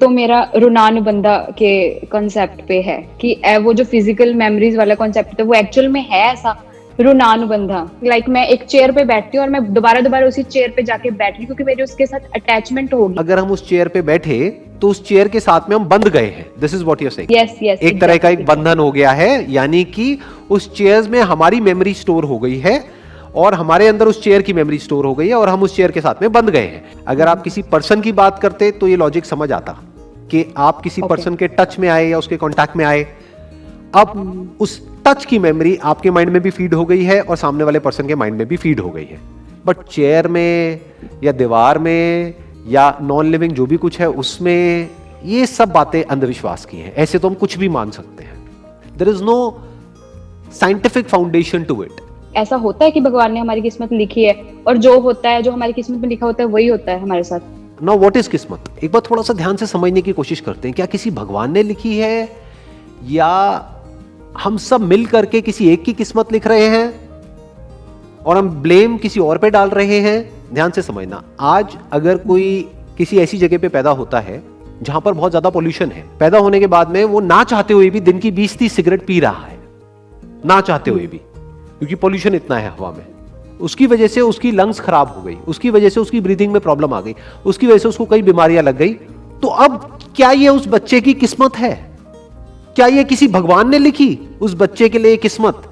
तो मेरा ऋणानुबंधा के कॉन्सेप्ट पे है कि वो जो फिजिकल मेमोरीज वाला कॉन्सेप्ट है वो एक्चुअल में है ऐसा ऋणानुबंधा। लाइक मैं एक चेयर पे बैठती हूँ और मैं दोबारा दोबारा उसी चेयर पे जाके बैठ रही, क्योंकि मेरी उसके साथ अटैचमेंट होगी। अगर हम उस चेयर पे बैठे तो उस चेयर के साथ में हम बंध गए हैं। This is what you are saying. Yes yes, एक तरह का एक बंधन हो गया है, यानी कि उस चेयर में हमारी मेमोरी स्टोर हो गई है और हमारे अंदर उस चेयर की मेमोरी स्टोर हो गई है और हम उस चेयर के साथ में बंध गए हैं। अगर आप किसी पर्सन की बात करते तो ये लॉजिक समझ आता कि आप किसी पर्सन के टच में आए या उसके कांटेक्ट में आए, अब उस टच की मेमोरी आपके माइंड में भी फीड हो गई है और सामने वाले पर्सन के माइंड में भी फीड हो गई है। बट चेयर में या दीवार में या नॉन लिविंग जो भी कुछ है उसमें ये सब बातें अंधविश्वास की हैं। ऐसे तो हम कुछ भी मान सकते हैं। There is no scientific foundation to it. ऐसा होता है कि भगवान ने हमारी किस्मत लिखी है और जो होता है, जो हमारी किस्मत में लिखा होता है वही होता है हमारे साथ। नाउ व्हाट इज किस्मत? एक बार थोड़ा सा ध्यान से समझने की कोशिश करते हैं। क्या किसी भगवान ने लिखी है या हम सब मिल करके किसी एक की किस्मत लिख रहे हैं और हम ब्लेम किसी और पे डाल रहे हैं? ध्यान से समझना। आज अगर कोई किसी ऐसी जगह पे पैदा होता है जहां पर बहुत ज्यादा पोल्यूशन है, पैदा होने के बाद में वो ना चाहते हुए भी दिन की 20-30 सिगरेट पी रहा है, ना चाहते हुए भी, क्योंकि पोल्यूशन इतना है हवा में। उसकी वजह से उसकी लंग्स खराब हो गई, उसकी वजह से उसकी ब्रीदिंग में प्रॉब्लम आ गई, उसकी वजह से उसको कई बीमारियां लग गई। तो अब क्या ये उस बच्चे की किस्मत है? क्या ये किसी भगवान ने लिखी उस बच्चे के लिए किस्मत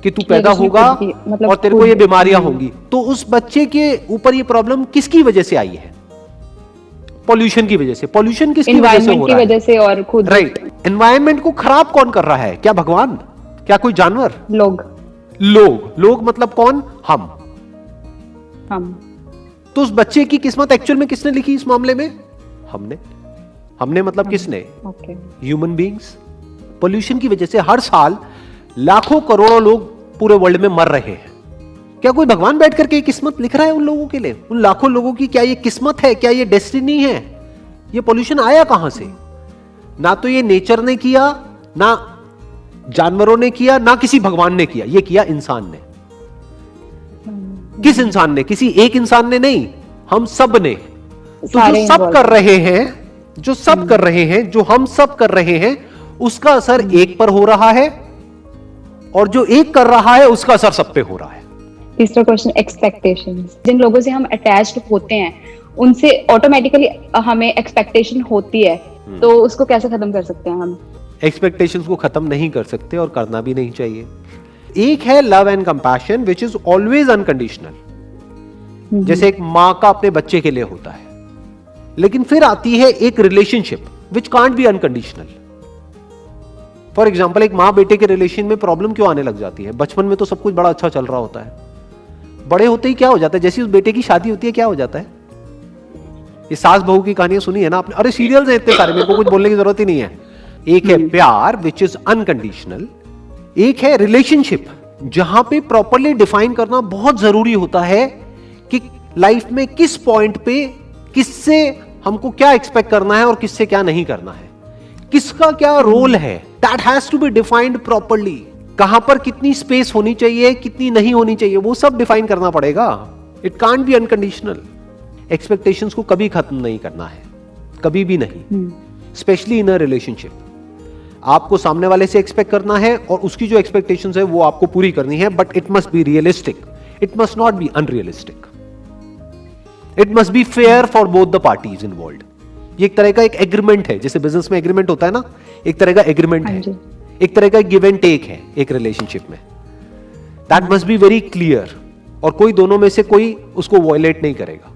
कि तू पैदा होगा और तेरे को ये बीमारियां होंगी? तो उस बच्चे के ऊपर ये प्रॉब्लम किसकी वजह से आई है? पॉल्यूशन की वजह से। पॉल्यूशन किसकी वजह से हो रहा है? वजह से और खुद। राइट। एनवायरनमेंट को खराब कौन कर रहा है? क्या भगवान? क्या कोई जानवर? लोग मतलब कौन? हम। तो उस बच्चे की किस्मत एक्चुअल में किसने लिखी इस मामले में? हमने मतलब किसने? Human beings. पोल्यूशन की वजह से हर साल लाखों करोड़ों लोग पूरे वर्ल्ड में मर रहे हैं। क्या कोई भगवान बैठ करके किस्मत लिख रहा है उन लोगों के लिए? उन लाखों लोगों की क्या ये किस्मत है? क्या ये डेस्टिनी है? ये पोल्यूशन आया कहां से? ना तो ये नेचर ने किया, ना जानवरों ने किया, ना किसी भगवान ने किया। ये किया इंसान ने। किस इंसान ने? किसी एक इंसान ने नहीं, हम सब ने। तो जो सब कर रहे हैं, जो सब कर रहे हैं, जो हम सब कर रहे हैं, उसका असर एक पर हो रहा है और जो एक कर रहा है उसका असर सब पे हो रहा है। तीसरा क्वेश्चन, एक्सपेक्टेशंस। जिन लोगों से हम अटैच्ड होते हैं उनसे ऑटोमेटिकली हमें एक्सपेक्टेशन होती है, तो उसको कैसे खत्म कर सकते हैं हम? एक्सपेक्टेशंस को खत्म नहीं कर सकते और करना भी नहीं चाहिए। एक है love and compassion which is always unconditional, जैसे एक मां का अपने बच्चे के लिए होता है। लेकिन फिर आती है एक relationship which can't be unconditional. For example, एक माँ बेटे के रिलेशन में प्रॉब्लम क्यों आने लग जाती है? बचपन में तो सब कुछ बड़ा अच्छा चल रहा होता है, बड़े होते ही क्या हो जाता है? जैसे उस बेटे की शादी होती है क्या हो जाता है? ये सास बहू की कहानियां सुनी है ना आपने? अरे सीरियल्स हैं इतने सारे, मेरे को कुछ बोलने की जरूरत ही नहीं है। एक है प्यार विच इज अनकंडीशनल, एक है रिलेशनशिप जहां पे प्रॉपरली डिफाइन करना बहुत जरूरी होता है कि लाइफ में किस पॉइंट पे किससे हमको क्या एक्सपेक्ट करना है और किससे क्या नहीं करना है, किसका क्या रोल है। That has to be defined properly. कहां पर कितनी स्पेस होनी चाहिए, कितनी नहीं होनी चाहिए, वो सब डिफाइन करना पड़ेगा। It can't be unconditional. Expectations को कभी खत्म नहीं करना है, कभी भी नहीं, स्पेशली इन अ रिलेशनशिप। आपको सामने वाले से एक्सपेक्ट करना है और उसकी जो एक्सपेक्टेशंस है वो आपको पूरी करनी है, but it must be realistic, it must not be unrealistic, it must be fair for both the parties involved. ये एक तरह का एक एग्रीमेंट है, जैसे बिजनेस में एग्रीमेंट होता है ना, एक तरह का एग्रीमेंट है, एक तरह का गिव एंड टेक है एक रिलेशनशिप में। That must be very clear और कोई दोनों में से कोई उसको वायलेट नहीं करेगा।